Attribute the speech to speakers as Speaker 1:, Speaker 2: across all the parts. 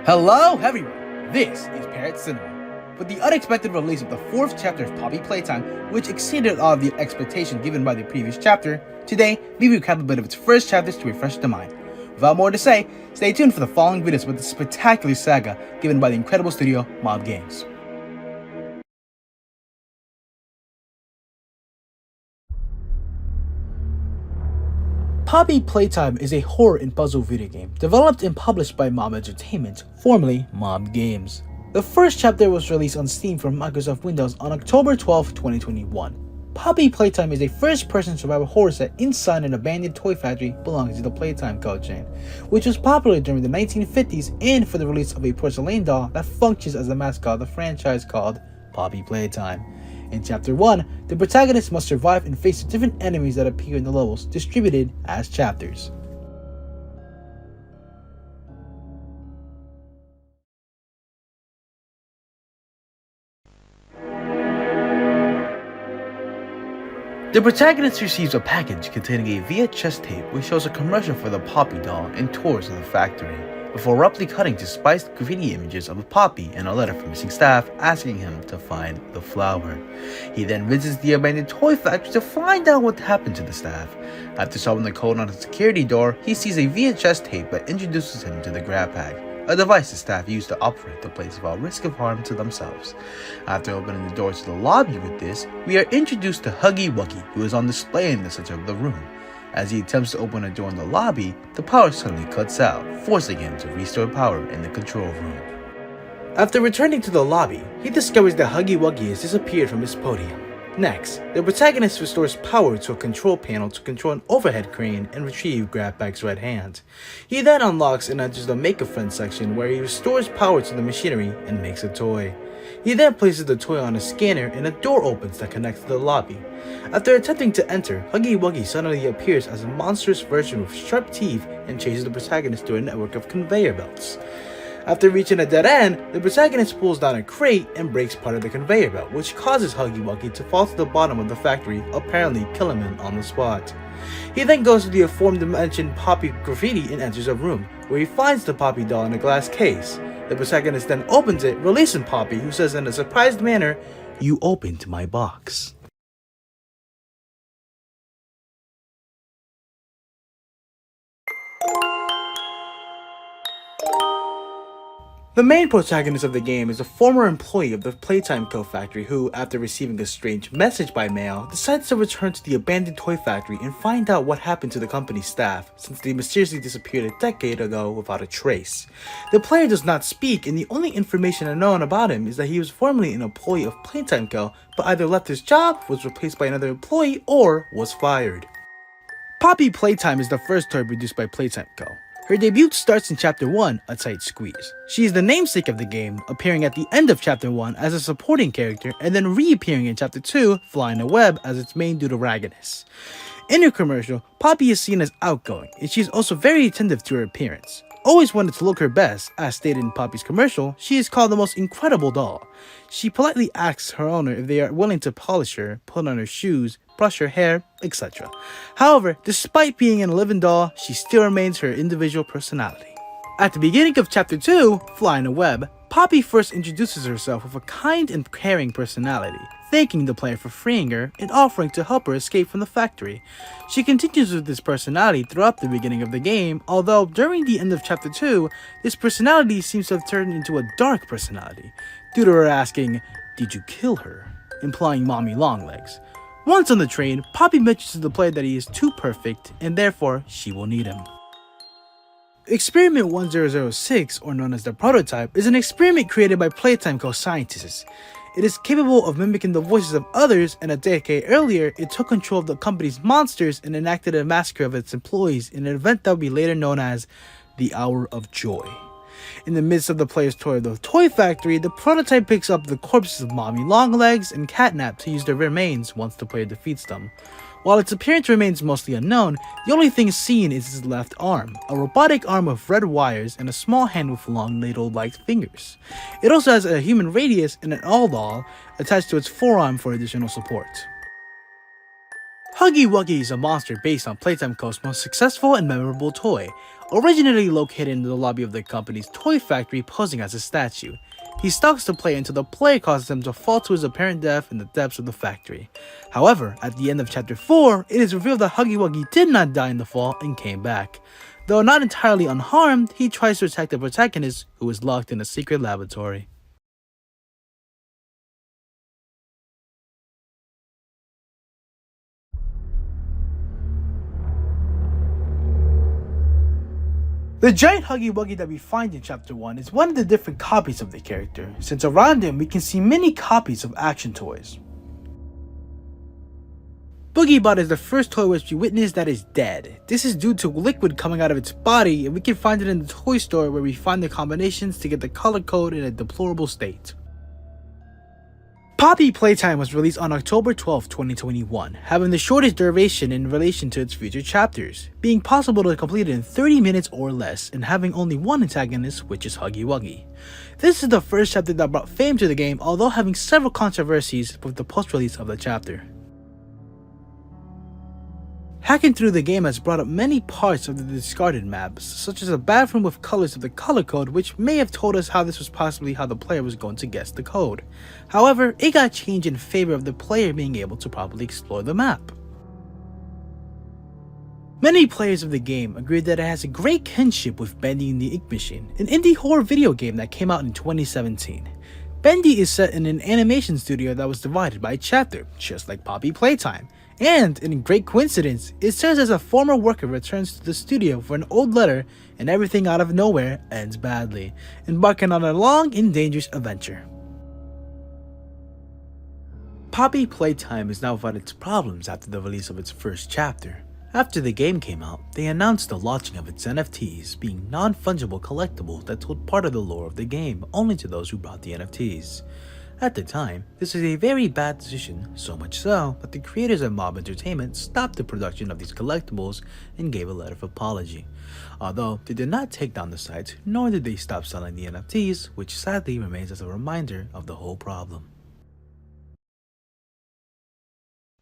Speaker 1: Hello everyone, this is Parrot Cinema. With the unexpected release of the 4th chapter of Poppy Playtime, which exceeded all of the expectation given by the previous chapter, today we recap a bit of its first chapters to refresh the mind. Without more to say, stay tuned for the following videos with the spectacular saga given by the incredible studio Mob Games. Poppy Playtime is a horror and puzzle video game developed and published by Mob Entertainment, formerly Mob Games. The first chapter was released on Steam for Microsoft Windows on October 12, 2021. Poppy Playtime is a first-person survival horror set inside an abandoned toy factory belonging to the Playtime code chain, which was popular during the 1950s and for the release of a porcelain doll that functions as the mascot of the franchise called Poppy Playtime. In Chapter 1, the protagonist must survive and face the different enemies that appear in the levels, distributed as chapters. The protagonist receives a package containing a VHS tape which shows a commercial for the Poppy doll and tours of the factory, before abruptly cutting to spiced graffiti images of a Poppy and a letter from missing staff asking him to find the flower. He then visits the abandoned toy factory to find out what happened to the staff. After solving the code on the security door, he sees a VHS tape that introduces him to the grab bag, a device the staff use to operate the place without risk of harm to themselves. After opening the door to the lobby with this, we are introduced to Huggy Wuggy, who is on display in the center of the room. As he attempts to open a door in the lobby, the power suddenly cuts out, forcing him to restore power in the control room. After returning to the lobby, he discovers that Huggy Wuggy has disappeared from his podium. Next, the protagonist restores power to a control panel to control an overhead crane and retrieve Grabbag's red hand. He then unlocks and enters the Make a Friend section where he restores power to the machinery and makes a toy. He then places the toy on a scanner and a door opens that connects to the lobby. After attempting to enter, Huggy Wuggy suddenly appears as a monstrous version with sharp teeth and chases the protagonist through a network of conveyor belts. After reaching a dead end, the protagonist pulls down a crate and breaks part of the conveyor belt, which causes Huggy Wuggy to fall to the bottom of the factory, apparently killing him on the spot. He then goes to the aforementioned Poppy graffiti and enters a room, where he finds the Poppy doll in a glass case. The protagonist then opens it, releasing Poppy, who says in a surprised manner, "You opened my box." The main protagonist of the game is a former employee of the Playtime Co. factory who, after receiving a strange message by mail, decides to return to the abandoned toy factory and find out what happened to the company's staff, since they mysteriously disappeared a decade ago without a trace. The player does not speak, and the only information known about him is that he was formerly an employee of Playtime Co., but either left his job, was replaced by another employee, or was fired. Poppy Playtime is the first toy produced by Playtime Co. Her debut starts in Chapter 1, A Tight Squeeze. She is the namesake of the game, appearing at the end of Chapter 1 as a supporting character and then reappearing in Chapter 2, Flying the Web, as its main due to raggedness. In her commercial, Poppy is seen as outgoing, and she is also very attentive to her appearance. Always wanted to look her best, as stated in Poppy's commercial, she is called the most incredible doll. She politely asks her owner if they are willing to polish her, put on her shoes, brush her hair, etc. However, despite being an 11 doll, she still remains her individual personality. At the beginning of Chapter 2, Flying the Web, Poppy first introduces herself with a kind and caring personality, thanking the player for freeing her and offering to help her escape from the factory. She continues with this personality throughout the beginning of the game, although during the end of Chapter 2, this personality seems to have turned into a dark personality, due to her asking, "Did you kill her?" implying Mommy Longlegs. Once on the train, Poppy mentions to the player that he is too perfect, and therefore she will need him. Experiment 1006, or known as the Prototype, is an experiment created by Playtime Co. scientists. It is capable of mimicking the voices of others, and a decade earlier, it took control of the company's monsters and enacted a massacre of its employees in an event that would be later known as the Hour of Joy. In the midst of the player's tour of the toy factory, the prototype picks up the corpses of Mommy Longlegs and Catnap to use their remains once the player defeats them. While its appearance remains mostly unknown, the only thing seen is its left arm, a robotic arm with red wires and a small hand with long ladle-like fingers. It also has a human radius and an all-doll attached to its forearm for additional support. Huggy Wuggy is a monster based on Playtime Co.'s most successful and memorable toy. originally located in the lobby of the company's toy factory posing as a statue. He stalks the player until the player causes him to fall to his apparent death in the depths of the factory. However, at the end of chapter 4, it is revealed that Huggy Wuggy did not die in the fall and came back. Though not entirely unharmed, he tries to attack the protagonist, who is locked in a secret laboratory. The giant Huggy Wuggy that we find in chapter 1 is one of the different copies of the character, since around him we can see many copies of action toys. BoogieBot is the first toy which we witness that is dead. This is due to liquid coming out of its body, and we can find it in the toy store where we find the combinations to get the color code in a deplorable state. Poppy Playtime was released on October 12, 2021, having the shortest duration in relation to its future chapters, being possible to complete it in 30 minutes or less, and having only one antagonist, which is Huggy Wuggy. This is the first chapter that brought fame to the game, although having several controversies with the post-release of the chapter. Hacking through the game has brought up many parts of the discarded maps, such as a bathroom with colors of the color code, which may have told us how this was possibly how the player was going to guess the code. However, it got changed in favor of the player being able to properly explore the map. Many players of the game agreed that it has a great kinship with Bendy and the Ink Machine, an indie horror video game that came out in 2017. Bendy is set in an animation studio that was divided by a chapter, just like Poppy Playtime. And, in great coincidence, it serves as a former worker returns to the studio for an old letter, and everything out of nowhere ends badly, embarking on a long and dangerous adventure. Poppy Playtime is now without its problems after the release of its first chapter. After the game came out, they announced the launching of its NFTs being non-fungible collectibles that told part of the lore of the game only to those who bought the NFTs. At the time, this was a very bad decision, so much so that the creators of Mob Entertainment stopped the production of these collectibles and gave a letter of apology. Although they did not take down the site, nor did they stop selling the NFTs, which sadly remains as a reminder of the whole problem.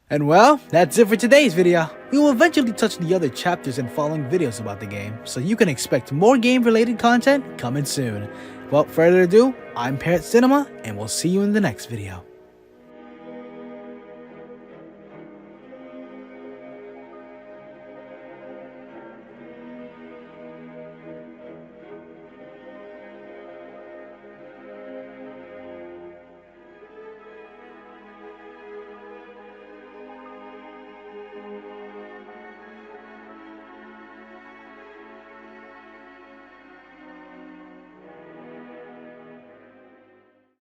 Speaker 1: And well, that's it for today's video. We will eventually touch the other chapters and following videos about the game, so you can expect more game-related content coming soon. Without further ado, I'm Parrot Cinema, and we'll see you in the next video.